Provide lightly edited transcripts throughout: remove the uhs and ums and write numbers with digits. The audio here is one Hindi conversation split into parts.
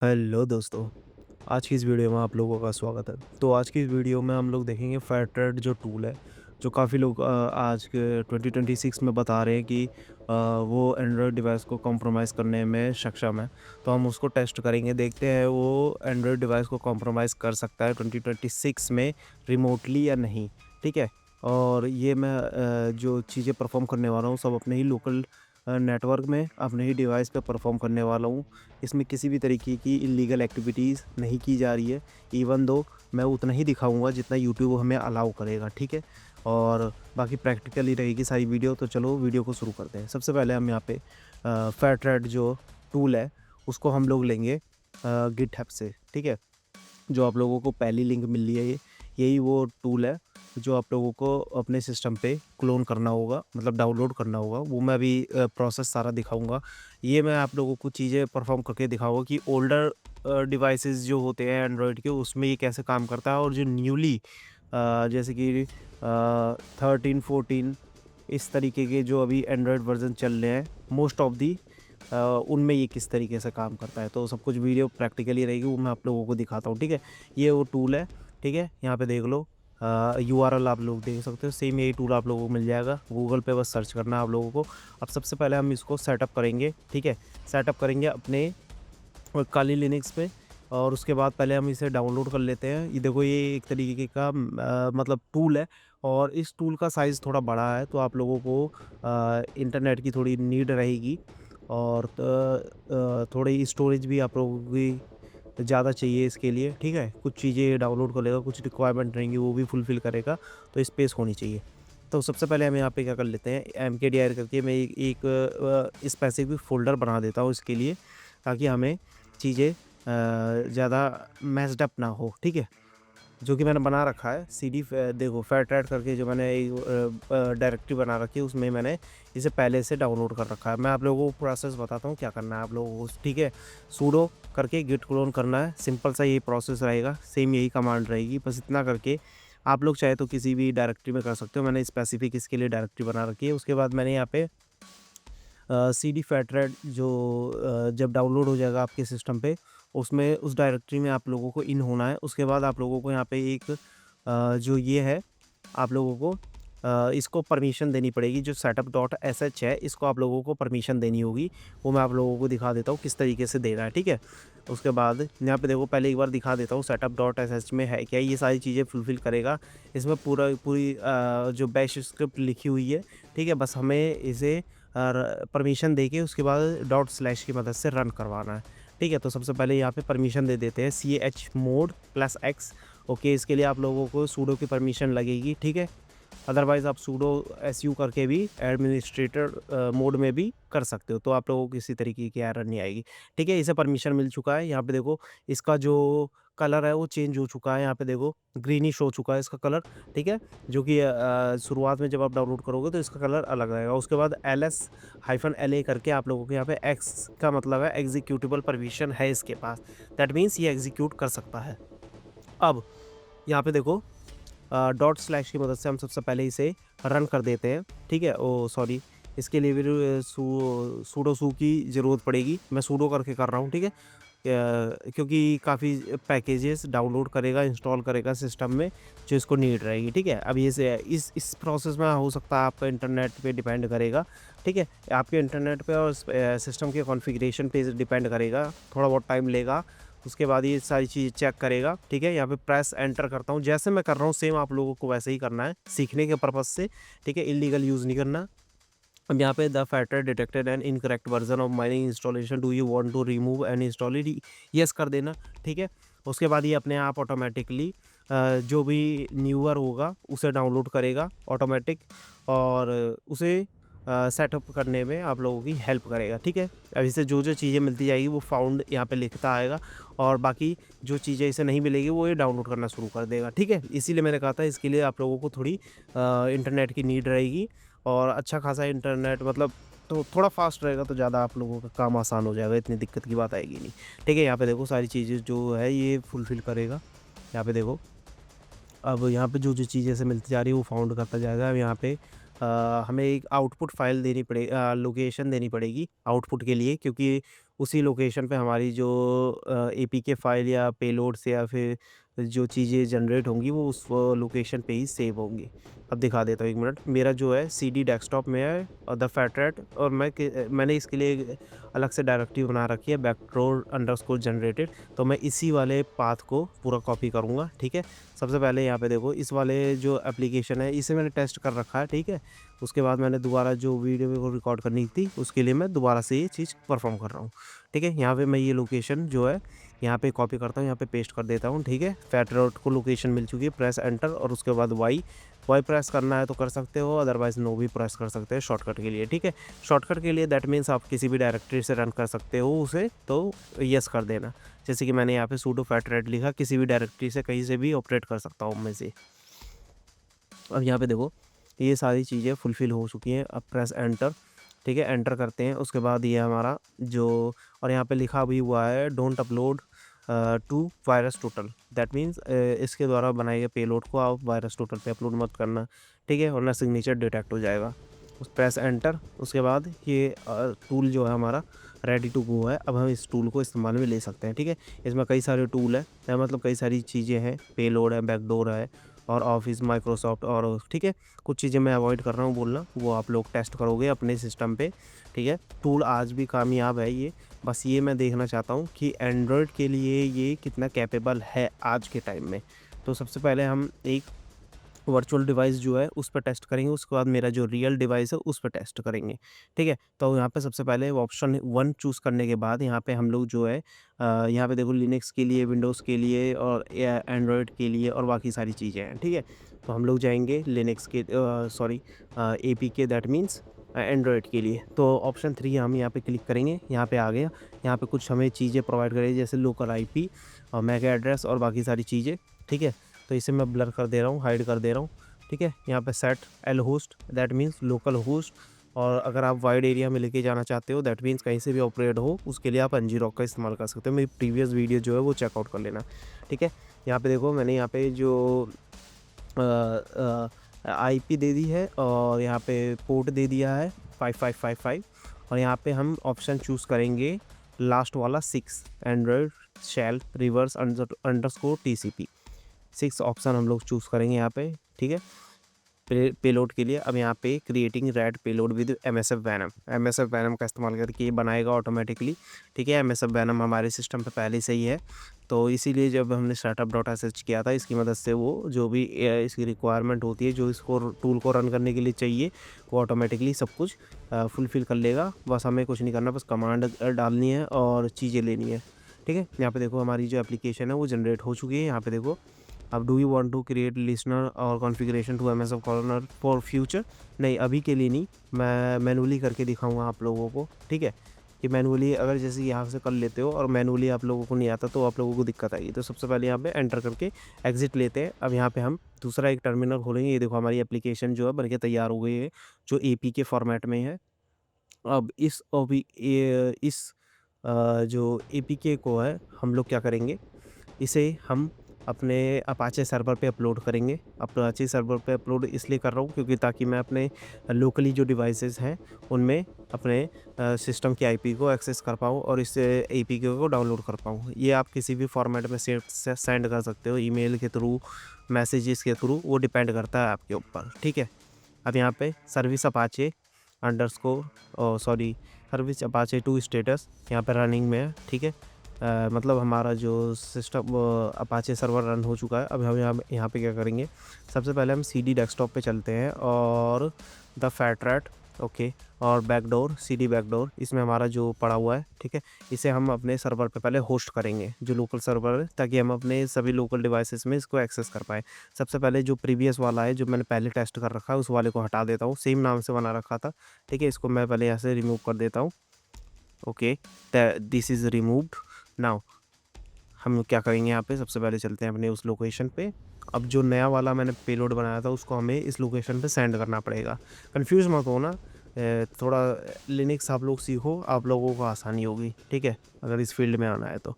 हेलो दोस्तों, आज की इस वीडियो में आप लोगों का स्वागत है। तो आज की इस वीडियो में हम लोग देखेंगे फेटरेट जो टूल है, जो काफ़ी लोग आज के 2026 में बता रहे हैं कि वो एंड्रॉयड डिवाइस को कॉम्प्रोमाइज़ करने में सक्षम है। तो हम उसको टेस्ट करेंगे, देखते हैं वो एंड्रॉयड डिवाइस को कॉम्प्रोमाइज़ कर सकता है 2026 में रिमोटली या नहीं, ठीक है? और ये मैं जो चीज़ें परफ़ॉर्म करने वाला हूँ सब अपने ही लोकल नेटवर्क में अपने ही डिवाइस पे परफ़ॉर्म करने वाला हूँ। इसमें किसी भी तरीके की इल्लीगल एक्टिविटीज़ नहीं की जा रही है। इवन दो मैं उतना ही दिखाऊँगा जितना यूट्यूब हमें अलाउ करेगा, ठीक है? और बाकी प्रैक्टिकल ही रहेगी सारी वीडियो, तो चलो वीडियो को शुरू करते हैं। सबसे पहले हम यहाँ पे फेटरेट जो टूल है उसको हम लोग लेंगे गिटहब से, ठीक है? जो आप लोगों को पहली लिंक मिल रही है यही वो टूल है जो आप लोगों को अपने सिस्टम पे क्लोन करना होगा, मतलब डाउनलोड करना होगा। वो मैं अभी प्रोसेस सारा दिखाऊँगा। ये मैं आप लोगों को चीज़ें परफ़ॉर्म करके दिखाऊँगा कि ओल्डर डिवाइसेज़ जो होते हैं एंड्रॉयड के उसमें ये कैसे काम करता है, और जो न्यूली जैसे कि 13, 14 इस तरीके के जो अभी एंड्रॉयड वर्ज़न चल रहे हैं मोस्ट ऑफ दी उनमें ये किस तरीके से काम करता है। तो सब कुछ वीडियो प्रैक्टिकली रहेगी, वो मैं आप लोगों को दिखाता हूँ, ठीक है? ये वो टूल है, ठीक है? यहाँ पे देख लो, यूआरएल आप लोग देख सकते हो, सेम यही टूल आप लोगों को मिल जाएगा। गूगल पे बस सर्च करना है आप लोगों को। अब सबसे पहले हम इसको सेटअप करेंगे, ठीक है? सेटअप करेंगे अपने काली लिनक्स पे, और उसके बाद पहले हम इसे डाउनलोड कर लेते हैं। ये देखो, ये एक तरीके का मतलब टूल है, और इस टूल का साइज़ थोड़ा बड़ा है, तो आप लोगों को इंटरनेट की थोड़ी नीड रहेगी, और थोड़ी स्टोरेज भी आप लोगों की ज़्यादा चाहिए इसके लिए, ठीक है? कुछ चीज़ें डाउनलोड कर लेगा, कुछ रिक्वायरमेंट रहेंगी वो भी फुलफ़िल करेगा, तो स्पेस होनी चाहिए। तो सबसे पहले हम यहाँ पे क्या कर लेते हैं, mkdir करके मैं एक स्पेसिफ़िक फ़ोल्डर बना देता हूँ इसके लिए, ताकि हमें चीज़ें ज़्यादा मेस्ड अप ना हो, ठीक है? जो कि मैंने बना रखा है सीडी देखो फेटरेट करके, जो मैंने डायरेक्टरी बना रखी है उसमें मैंने इसे पहले से डाउनलोड कर रखा है। मैं आप लोगों को प्रोसेस बताता हूँ क्या करना है आप लोगों को, ठीक है? सूडो करके गिट क्लोन करना है, सिंपल सा यही प्रोसेस रहेगा, सेम यही कमांड रहेगी, बस इतना करके आप लोग चाहे तो किसी भी डायरेक्टरी में कर सकते हो। मैंने स्पेसिफिक इसके लिए डायरेक्टरी बना रखी है। उसके बाद मैंने यहाँ पे सीडी फैटरेट जो जब डाउनलोड हो जाएगा आपके सिस्टम पे, उसमें उस डायरेक्टरी में आप लोगों को इन होना है। उसके बाद आप लोगों को यहाँ पे एक जो ये है, आप लोगों को इसको परमिशन देनी पड़ेगी। जो सेटअप डॉट sh है, इसको आप लोगों को परमिशन देनी होगी। वो मैं आप लोगों को दिखा देता हूँ किस तरीके से देना है, ठीक है? उसके बाद यहाँ पे देखो, पहले एक बार दिखा देता हूँ सेटअप डॉट sh में है क्या, ये सारी चीज़ें फुलफ़िल करेगा। इसमें पूरी जो बैश स्क्रिप्ट लिखी हुई है, ठीक है? बस हमें इसे परमिशन देके उसके बाद डॉट स्लैश की मदद से रन करवाना है, ठीक है? तो सबसे पहले यहाँ पे परमिशन दे देते हैं chmod +x। ओके, इसके लिए आप लोगों को सूडो की परमिशन लगेगी, ठीक है? अदरवाइज़ आप सूडो su करके भी एडमिनिस्ट्रेटर मोड में भी कर सकते हो, तो आप लोगों को किसी तरीके की एरर नहीं आएगी, ठीक है? इसे परमिशन मिल चुका है। यहाँ पे देखो, इसका जो कलर है वो चेंज हो चुका है। यहाँ पे देखो, ग्रीनिश हो चुका है इसका कलर, ठीक है? जो कि शुरुआत में जब आप डाउनलोड करोगे तो इसका कलर अलग रहेगा। उसके बाद ls-la करके आप लोगों को यहाँ पे x का मतलब है एग्जीक्यूटेबल परमिशन है इसके पास। दैट मीन्स ये एग्जीक्यूट कर सकता है। अब यहाँ पे देखो, डॉट स्लैश की मदद से हम सबसे पहले इसे रन कर देते हैं, ठीक है? ओह सॉरी, इसके लिए भी सूडो सू की ज़रूरत पड़ेगी। मैं सूडो करके कर रहा हूँ, ठीक है? क्योंकि काफ़ी पैकेजेस डाउनलोड करेगा, इंस्टॉल करेगा सिस्टम में, जो इसको नीड रहेगी, ठीक है? अब ये से इस प्रोसेस में हो सकता है आपका इंटरनेट पे डिपेंड करेगा, ठीक है? आपके इंटरनेट पे और सिस्टम के कॉन्फ़िगरेशन पे डिपेंड करेगा, थोड़ा बहुत टाइम लेगा। उसके बाद ये सारी चीज़ें चेक करेगा, ठीक है? यहाँ पे प्रेस एंटर करता हूँ, जैसे मैं कर रहा हूँ सेम आप लोगों को वैसे ही करना है, सीखने के पर्पज़ से, ठीक है? इल्लीगल यूज़ नहीं करना। अब यहाँ पे the FatRat detected an incorrect version of my installation, do you want to remove and install it? Yes कर देना, ठीक है? उसके बाद ये अपने आप ऑटोमेटिकली जो भी न्यूअर होगा उसे डाउनलोड करेगा ऑटोमेटिक, और उसे सेटअप करने में आप लोगों की हेल्प करेगा, ठीक है? अब इसे जो चीज़ें मिलती जाएगी वो फाउंड यहाँ पे लिखता आएगा, और बाकी जो चीज़ें इसे नहीं मिलेगी वो ये डाउनलोड करना शुरू कर देगा, ठीक है? इसीलिए मैंने कहा था इसके लिए आप लोगों को थोड़ी इंटरनेट की नीड रहेगी, और अच्छा खासा इंटरनेट, मतलब तो थोड़ा फास्ट रहेगा तो ज़्यादा आप लोगों का काम आसान हो जाएगा, इतनी दिक्कत की बात आएगी नहीं, ठीक है? यहाँ पे देखो सारी चीज़ें जो है ये फुलफ़िल करेगा। यहाँ पे देखो, अब यहाँ पे जो चीज़ ऐसे मिलती जा रही है वो फाउंड करता जाएगा। अब यहाँ पे हमें एक आउटपुट फ़ाइल देनी लोकेशन देनी पड़ेगी आउटपुट के लिए, क्योंकि उसी लोकेशन पे हमारी जो एपीके फ़ाइल या पेलोड्स या फिर जो चीज़ें जनरेट होंगी वो उस लोकेशन पे ही सेव होंगी। अब दिखा देता हूँ 1 मिनट। मेरा जो है सीडी डेस्कटॉप में है और द फैट रैट, और मैंने इसके लिए एक अलग से डायरेक्टरी बना रखी है बैकडोर अंडरस्कोर जनरेटेड। तो मैं इसी वाले पाथ को पूरा कॉपी करूँगा, ठीक है। सबसे पहले यहाँ पे देखो इस वाले जो एप्लीकेशन है इसे मैंने टेस्ट कर रखा है, ठीक है। उसके बाद मैंने दोबारा जो वीडियो मेरे को रिकॉर्ड करनी थी उसके लिए मैं दोबारा से ये चीज़ परफॉर्म कर रहा हूँ, ठीक है। यहाँ पे मैं ये लोकेशन जो है यहाँ पे कॉपी करता हूँ, यहाँ पे पेस्ट कर देता हूँ, ठीक है। फैट रॉट को लोकेशन मिल चुकी है, प्रेस एंटर और उसके बाद वाई प्रेस करना है तो कर सकते हो, अदरवाइज़ नो भी प्रेस कर सकते हैं शॉर्टकट के लिए, ठीक है। शॉर्टकट के लिए दैट मीन्स आप किसी भी डायरेक्टरी से रन कर सकते हो उसे, तो यस कर देना। जैसे कि मैंने यहाँ पे सूडो फैट रैट लिखा, किसी भी डायरेक्टरी से कहीं से भी ऑपरेट कर सकता हूँ मैं से। अब यहाँ पे देखो ये सारी चीज़ें फुलफ़िल हो चुकी हैं। अब प्रेस एंटर, ठीक है, एंटर करते हैं। उसके बाद ये हमारा जो, और यहाँ पे लिखा भी हुआ है don't upload to VirusTotal, that means इसके द्वारा बनाए गए पेलोड को आप वायरस टोटल पे अपलोड मत करना, ठीक है, वरना सिग्नेचर डिटेक्ट हो जाएगा। उस प्रेस एंटर, उसके बाद ये टूल जो है हमारा रेडी टू गो है। अब हम इस टूल को इस्तेमाल में ले सकते हैं, ठीक है। इसमें कई सारे टूल है, मतलब कई सारी चीज़ें हैं, पेलोड है, बैकडोर है और ऑफिस माइक्रोसॉफ्ट, और ठीक है, कुछ चीज़ें मैं अवॉइड कर रहा हूँ बोलना, वो आप लोग टेस्ट करोगे अपने सिस्टम पे, ठीक है। टूल आज भी कामयाब है ये, बस ये मैं देखना चाहता हूँ कि एंड्रॉयड के लिए ये कितना कैपेबल है आज के टाइम में। तो सबसे पहले हम एक वर्चुअल डिवाइस जो है उस पर टेस्ट करेंगे, उसके बाद मेरा जो रियल डिवाइस है उस पर टेस्ट करेंगे, ठीक है। तो यहाँ पे सबसे पहले ऑप्शन 1 चूज़ करने के बाद यहाँ पे हम लोग जो है यहाँ पे देखो लिनक्स के लिए, विंडोज़ के लिए और एंड्रॉयड के लिए और बाकी सारी चीज़ें हैं, ठीक है। तो हम लोग जाएंगे लिनक्स के sorry APK, that means Android के लिए। तो ऑप्शन 3 हम यहाँ पे क्लिक करेंगे, यहाँ पे आ गया। यहाँ पे कुछ हमें चीज़ें प्रोवाइड करेगी जैसे लोकल आईपी और मैक एड्रेस और बाकी सारी चीज़ें, ठीक है। तो इसे मैं ब्लर कर दे रहा हूँ, हाइड कर दे रहा हूँ, ठीक है। यहाँ पे set L host, that means local host, और अगर आप वाइड एरिया में लेके जाना चाहते हो दैट मीन्स कहीं से भी ऑपरेट हो, उसके लिए आप ngrok का इस्तेमाल कर सकते हो। मेरी प्रीवियस वीडियो जो है वो चेकआउट कर लेना, ठीक है। यहाँ पे देखो मैंने यहाँ पे जो आईपी दे दी है और यहाँ पे पोर्ट दे दिया है 5555, और यहाँ पे हम ऑप्शन चूज़ करेंगे लास्ट वाला 6 Android shell reverse underscore TCP, 6 option हम लोग चूज़ करेंगे यहाँ पे, ठीक है, पेलोड के लिए। अब यहाँ पे creating red payload with MSF Venom का इस्तेमाल करके ये बनाएगा ऑटोमेटिकली, ठीक है। MSF वैनम हमारे सिस्टम पे पहले से ही है, तो इसीलिए जब हमने startup.sh किया था इसकी मदद से वो जो भी इसकी रिक्वायरमेंट होती है जो इसको टूल को रन करने के लिए चाहिए वो ऑटोमेटिकली सब कुछ फुलफ़िल कर लेगा। बस हमें कुछ नहीं करना, बस कमांड डालनी है और चीज़ें लेनी है, ठीक है। यहाँ पे देखो हमारी जो एप्लीकेशन है वो जनरेट हो चुकी है। यहाँ पे देखो अब do you want to create listener और configuration to MSF corner for future, नहीं अभी के लिए नहीं, मैं मैनुअली करके दिखाऊंगा आप लोगों को, ठीक है। कि मैनुअली अगर जैसे यहाँ से कर लेते हो और मैनुअली आप लोगों को नहीं आता तो आप लोगों को दिक्कत आएगी। तो सबसे पहले यहाँ पे एंटर करके एग्जिट लेते हैं। अब यहाँ पे हम दूसरा एक टर्मिनल खोलेंगे। ये देखो हमारी एप्लीकेशन जो है बनके तैयार हो गई है, जो APK फॉर्मेट में है। अब इस जो APK को है हम लोग क्या करेंगे, इसे हम अपने अपाचे सर्वर पे अपलोड करेंगे। अपाचे सर्वर पे अपलोड इसलिए कर रहा हूँ क्योंकि ताकि मैं अपने लोकली जो डिवाइसेस हैं उनमें अपने सिस्टम की आईपी को एक्सेस कर पाऊँ और इस एपीके को डाउनलोड कर पाऊँ। ये आप किसी भी फॉर्मेट में सेंड कर सकते हो, ईमेल के थ्रू, मैसेजेस के थ्रू, वो डिपेंड करता है आपके ऊपर, ठीक है। अब यहाँ पे service Apache underscore sorry service Apache 2 status यहाँ पे रनिंग में है, ठीक है। मतलब हमारा जो सिस्टम अपाचे सर्वर रन हो चुका है। अब हम यहाँ पे क्या करेंगे, सबसे पहले हम CD डेस्कटॉप पे चलते हैं और द फैट रैट, ओके, और बैकडोर CD बैकडोर इसमें हमारा जो पड़ा हुआ है, ठीक है, इसे हम अपने सर्वर पे पहले होस्ट करेंगे जो लोकल सर्वर है, ताकि हम अपने सभी लोकल डिवाइसेस में इसको एक्सेस कर पाएँ। सबसे पहले जो प्रीवियस वाला है जो मैंने पहले टेस्ट कर रखा है उस वाले को हटा देता हूँ, सेम नाम से बना रखा था, ठीक है। इसको मैं पहले यहाँ से रिमूव कर देता हूँ, okay, this is removed. Now हम लोग क्या करेंगे, यहाँ पे सबसे पहले चलते हैं अपने उस लोकेशन पे। अब जो नया वाला मैंने पेलोड बनाया था उसको हमें इस लोकेशन पे सेंड करना पड़ेगा। कंफ्यूज मत होना, थोड़ा लिनक्स आप लोग सीखो, आप लोगों को आसानी होगी, ठीक है, अगर इस फील्ड में आना है तो।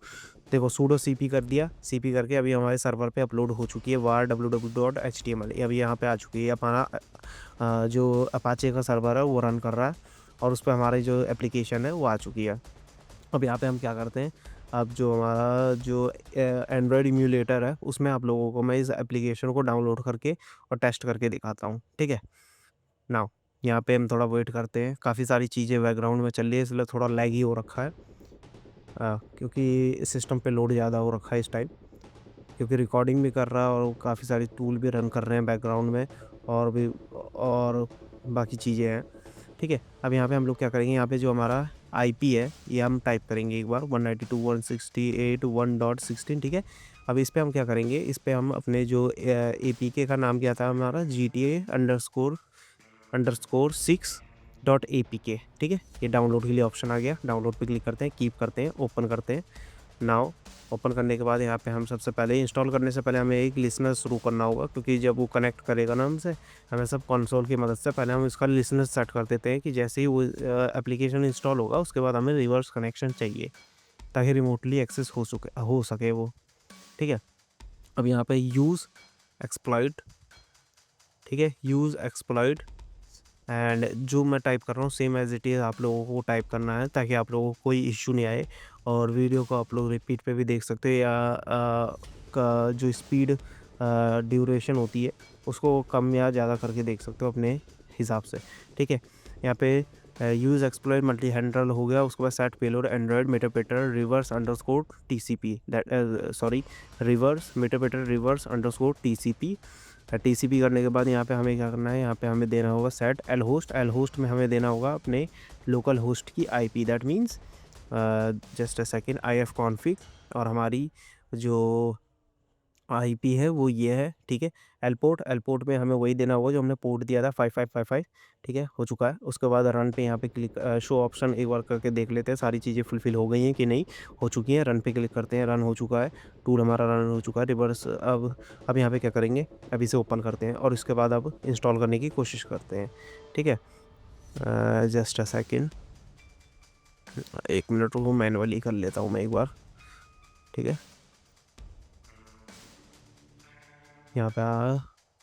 देखो सूडो CP कर दिया, CP करके अभी हमारे सर्वर पे अपलोड हो चुकी है var www.html, अभी यहाँ पे आ चुकी है। हमारा जो अपाचे का सर्वर है वो रन कर रहा है और उस पर हमारी जो एप्लीकेशन है वो आ चुकी है। अब यहाँ पे हम क्या करते हैं, अब जो हमारा जो एंड्रॉयड इम्यूलेटर है उसमें आप लोगों को मैं इस एप्लीकेशन को डाउनलोड करके और टेस्ट करके दिखाता हूँ, ठीक है। नाउ यहाँ पे हम थोड़ा वेट करते हैं, काफ़ी सारी चीज़ें बैकग्राउंड में चल रही है इसलिए थोड़ा लैगी हो रखा है, क्योंकि सिस्टम पे लोड ज़्यादा हो रखा है इस टाइम, क्योंकि रिकॉर्डिंग भी कर रहा है और काफ़ी सारी टूल भी रन कर रहे हैं बैकग्राउंड में, और भी और बाकी चीज़ें हैं, ठीक है। अब यहाँ पे हम लोग क्या करेंगे, यहाँ पे जो हमारा आईपी है ये हम टाइप करेंगे एक बार 192.168.1.16, ठीक है। अब इस पे हम क्या करेंगे, इस पे हम अपने जो एपीके का नाम क्या था हमारा, GTA_6.apk, ठीक है। ये डाउनलोड के लिए ऑप्शन आ गया, डाउनलोड पे क्लिक करते हैं, कीप करते हैं, ओपन करते हैं। नाउ ओपन करने के बाद यहाँ पे हम सबसे पहले इंस्टॉल करने से पहले हमें एक लिसनर शुरू करना होगा, क्योंकि जब वो कनेक्ट करेगा ना हमसे, हमें सब कंसोल की मदद से पहले हम इसका लिसनर सेट कर देते हैं कि जैसे ही वो एप्लीकेशन इंस्टॉल होगा उसके बाद हमें रिवर्स कनेक्शन चाहिए ताकि रिमोटली एक्सेस हो सके वो, ठीक है। अब यहाँ पे यूज़ एक्सप्लॉइट, ठीक है, यूज़ एक्सप्लॉइट, एंड जो मैं टाइप कर रहा हूँ सेम एज़ इट इज़ आप लोगों को टाइप करना है ताकि आप लोगों को कोई इश्यू नहीं आए, और वीडियो को आप लोग रिपीट पे भी देख सकते हो, या का जो स्पीड ड्यूरेशन होती है उसको कम या ज़्यादा करके देख सकते हो अपने हिसाब से, ठीक है। यहाँ पे यूज़ एक्सप्लोर मल्टी हैंडल हो गया, उसके बाद सेट पेलोड एंड्रॉयड मेटापेटर रिवर्स_TCP, रिवर्स_TCP। टीसीपी करने के बाद यहाँ पे हमें क्या करना है, यहाँ पे हमें देना होगा सेट एल होस्ट में हमें देना होगा अपने लोकल होस्ट की IP, that means just a second IF config, और हमारी जो आईपी है वो ये है, ठीक है। एल पोर्ट में हमें वही देना होगा जो हमने पोर्ट दिया था 5555, ठीक है, हो चुका है। उसके बाद रन पे यहाँ पे क्लिक, शो ऑप्शन एक बार करके देख लेते हैं सारी चीज़ें फुलफ़िल हो गई हैं कि नहीं, हो चुकी हैं। रन पे क्लिक करते हैं, रन हो चुका है, टूल हमारा रन हो चुका है रिवर्स। अब यहाँ पे क्या करेंगे, अब इसे ओपन करते हैं और इसके बाद अब इंस्टॉल करने की कोशिश करते हैं, ठीक है। जस्ट अ सेकेंड, 1 मिनट वो मैनुअली कर लेता हूँ मैं एक बार, ठीक है। यहाँ पे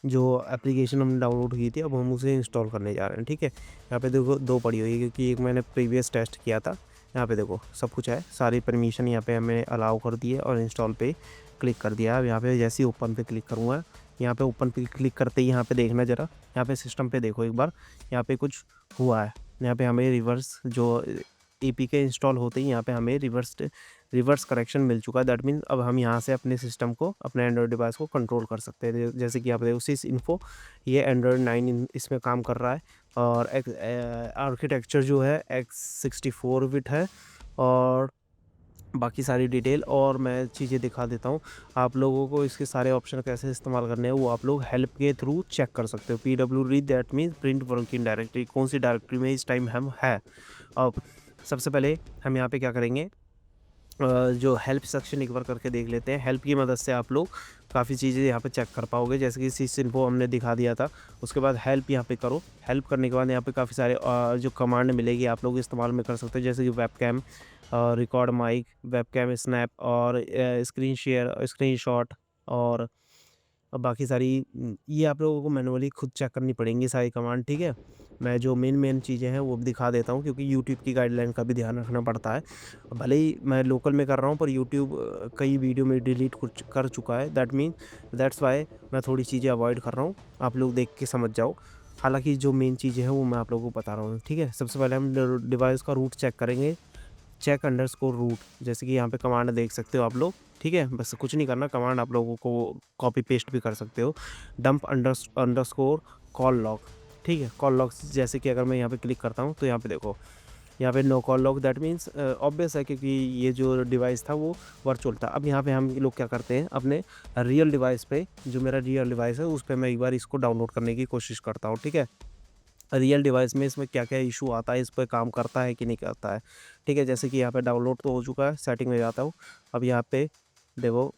जो एप्लीकेशन हमने डाउनलोड की थी अब हम उसे इंस्टॉल करने जा रहे हैं, ठीक है। यहाँ पे देखो 2 पड़ी हुई है क्योंकि एक मैंने प्रीवियस टेस्ट किया था। यहाँ पे देखो सब कुछ है, सारी परमिशन यहाँ पे हमें अलाउ कर दी है और इंस्टॉल पे क्लिक कर दिया। अब यहाँ पे जैसे ही ओपन पे क्लिक करूँगा, यहाँ पे ओपन पे क्लिक करते ही यहाँ पे देखना ज़रा, यहाँ पे सिस्टम पे देखो एक बार, यहाँ पे कुछ हुआ है। यहाँ पे हमें रिवर्स जो एपीके इंस्टॉल होते ही यहाँ पे हमें रिवर्स करेक्शन मिल चुका है, दैट मीन्स अब हम यहाँ से अपने सिस्टम को, अपने एंड्रॉयड डिवाइस को कंट्रोल कर सकते हैं। जैसे कि आप देखो सिस इन्फो, ये एंड्रॉयड 9 इसमें काम कर रहा है, और आर्किटेक्चर जो है x64 बिट है, और बाकी सारी डिटेल और मैं चीज़ें दिखा देता हूँ आप लोगों को। इसके सारे ऑप्शन कैसे इस्तेमाल करने हैं वो आप लोग हेल्प के थ्रू चेक कर सकते हो। PWD that means print working directory, कौन सी डायरेक्टरी में इस टाइम हम है। अब सबसे पहले हम यहाँ पे क्या करेंगे, जो हेल्प सेक्शन एक बार करके देख लेते हैं। हेल्प की मदद से आप लोग काफ़ी चीज़ें यहाँ पे चेक कर पाओगे, जैसे कि सिस इन्फो हमने दिखा दिया था। उसके बाद हेल्प यहाँ पे करो, हेल्प करने के बाद यहाँ पे काफ़ी सारे जो कमांड मिलेगी आप लोग इस्तेमाल में कर सकते हो, जैसे कि webcam, record mic, webcam snap, और स्क्रीन शेयर, स्क्रीनशॉट, और बाकी सारी ये आप लोगों को मैनुअली खुद चेक करनी पड़ेंगी सारी कमांड, ठीक है। मैं जो मेन चीज़ें हैं वो दिखा देता हूँ क्योंकि यूट्यूब की गाइडलाइन का भी ध्यान रखना पड़ता है। भले ही मैं लोकल में कर रहा हूँ पर यूट्यूब कई वीडियो में डिलीट कुछ कर चुका है, दैट्स वाई मैं थोड़ी चीज़ें अवॉइड कर रहा हूँ, आप लोग देख के समझ जाओ। हालाँकि जो मेन चीज़ें हैं वो मैं आप लोगों को बता रहा हूँ, ठीक है। सबसे पहले हम डिवाइस का रूट चेक करेंगे, check_root, जैसे कि यहाँ पे कमांड देख सकते हो आप लोग, ठीक है। बस कुछ नहीं करना, कमांड आप लोगों को कॉपी पेस्ट भी कर सकते हो, dump_call log, ठीक है। कॉल लॉग जैसे कि अगर मैं यहाँ पे क्लिक करता हूँ तो यहाँ पे देखो, यहाँ पे no call log, that means obvious है क्योंकि ये जो डिवाइस था वो वर्चुअल था। अब यहाँ पे हम लोग क्या करते हैं, अपने रियल डिवाइस पे, जो मेरा रियल डिवाइस है उस पर मैं एक बार इसको डाउनलोड करने की कोशिश करता हूँ, ठीक है। रियल डिवाइस में इसमें क्या क्या इशू आता है, इस पर काम करता है कि नहीं करता है, ठीक है। जैसे कि यहाँ पे डाउनलोड तो हो चुका है, सेटिंग में जाता हूँ। अब यहाँ पे देखो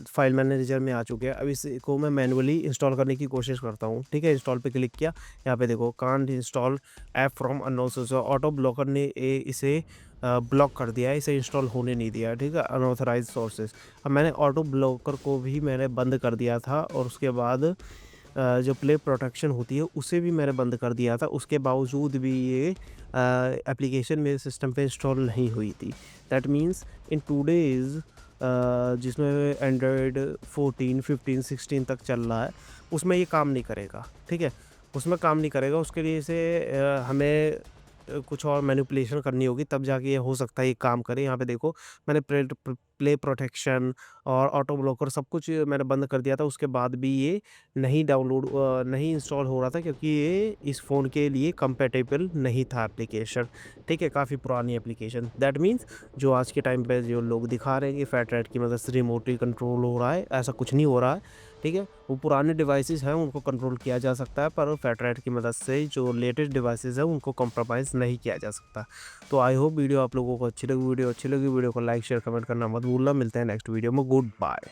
फाइल मैनेजर में आ चुके हैं। अब इसको मैं मैनुअली इंस्टॉल करने की कोशिश करता हूँ, ठीक है। इंस्टॉल पे क्लिक किया, यहाँ पे देखो can't install app from unknown source, auto blocker ने इसे ब्लॉक कर दिया है, इसे इंस्टॉल होने नहीं दिया है, ठीक है, अनऑथराइज सोर्सेज। अब मैंने ऑटो ब्लॉकर को भी मैंने बंद कर दिया था और उसके बाद जो प्ले प्रोटेक्शन होती है उसे भी मैंने बंद कर दिया था, उसके बावजूद भी ये एप्लीकेशन मेरे सिस्टम पे इंस्टॉल नहीं हुई थी। दैट मीन्स इन 2 डेज़ जिसमें एंड्रॉयड 14, 15, 16 तक चल रहा है, उसमें ये काम नहीं करेगा, ठीक है? उसमें काम नहीं करेगा, उसके लिए इसे हमें कुछ और मैनिपुलेशन करनी होगी, तब जाके ये हो सकता है ये काम करे। यहाँ पे देखो, मैंने प्ले प्रोटेक्शन और ऑटो ब्लॉकर सब कुछ मैंने बंद कर दिया था, उसके बाद भी ये नहीं इंस्टॉल हो रहा था, क्योंकि ये इस फ़ोन के लिए कंपैटिबल नहीं था एप्लीकेशन, ठीक है? काफ़ी पुरानी एप्लीकेशन। दैट मीन्स जो आज के टाइम पे जो लोग दिखा रहे हैं कि फैट रैट की मदद से रिमोटली कंट्रोल हो रहा है, ऐसा कुछ नहीं हो रहा है, ठीक है? वो पुराने डिवाइसेज़ हैं, उनको कंट्रोल किया जा सकता है, पर फैट रैट की मदद से जो लेटेस्ट डिवाइसेज़ हैं, उनको कॉम्प्रोमाइज़ नहीं किया जा सकता। तो आई होप वीडियो आप लोगों को अच्छी लगी। वीडियो अच्छी लगी, वीडियो को लाइक, शेयर, कमेंट करना मत भूलना। मिलते हैं नेक्स्ट वीडियो में। Good bye.